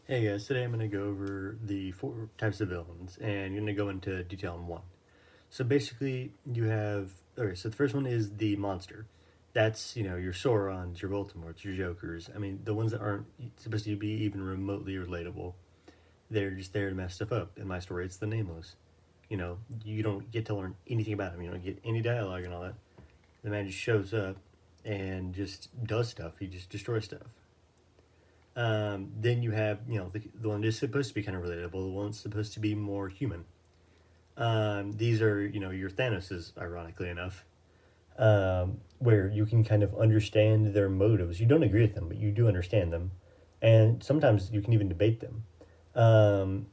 Hey guys, today I'm going to go over the four types of villains, and you're going to go into detail on one. So basically, you have, okay, so the first one is the monster. That's, your Saurons, your Voldemorts, your Jokers. I mean, the ones that aren't supposed to be even remotely relatable. They're just there to mess stuff up. In my story, it's the Nameless. You don't get to learn anything about him. You don't get any dialogue and all that. The man just shows up and just does stuff. He just destroys stuff. Then you have, the one that's supposed to be kind of relatable, the one that's supposed to be more human. These are, your Thanoses, ironically enough, where you can kind of understand their motives. You don't agree with them, but you do understand them. And sometimes you can even debate them. Um,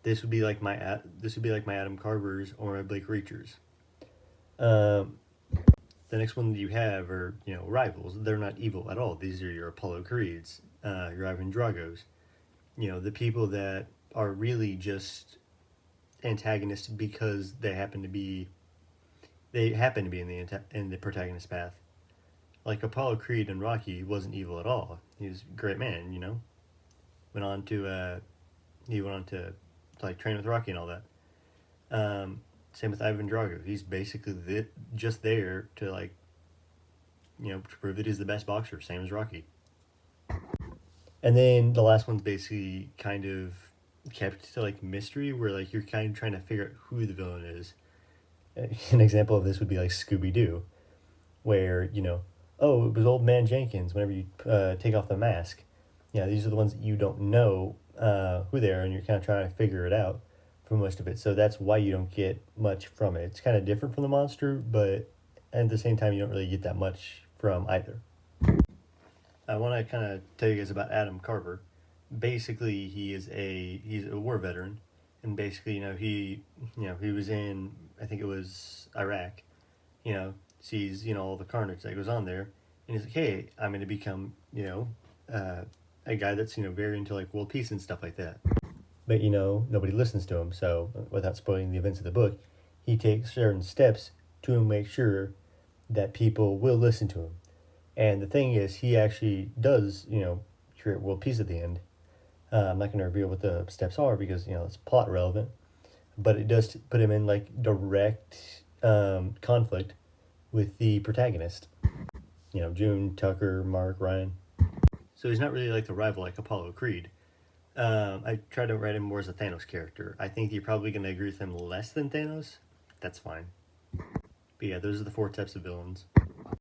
this would be like my Adam Carvers or my Blake Reachers. Um, the next one that you have are rivals. They're not evil at all. These are your Apollo Creeds, your Ivan Dragos. The people that are really just antagonists because they happen to be in the protagonist path. Like Apollo Creed and Rocky wasn't evil at all. He was a great man. Went on to he went on to like train with Rocky and all that. Same with Ivan Drago. He's basically just there to to prove that he's the best boxer, same as Rocky. And then the last one's basically kind of kept to like mystery, where like you're kind of trying to figure out who the villain is. An example of this would be like Scooby Doo, where oh, it was Old Man Jenkins. Whenever you take off the mask, these are the ones that you don't know who they are, and you're kind of trying to figure it out for most of it. So that's why you don't get much from it. It's kind of different from the monster, but at the same time, you don't really get that much from either. I want to kind of tell you guys about Adam Carver. Basically, he's a war veteran, and basically, he was in, I think it was Iraq. Sees all the carnage that goes on there, and he's like, hey, I'm going to become a guy that's very into like world peace and stuff like that. But nobody listens to him. So without spoiling the events of the book, he takes certain steps to make sure that people will listen to him. And the thing is, he actually does, create world peace at the end. I'm not going to reveal what the steps are because, it's plot relevant. But it does put him in, like, direct conflict with the protagonist. June, Tucker, Mark, Ryan. So he's not really like the rival like Apollo Creed. I tried to write him more as a Thanos character. I think you're probably going to agree with him less than Thanos. That's fine. But yeah, those are the four types of villains.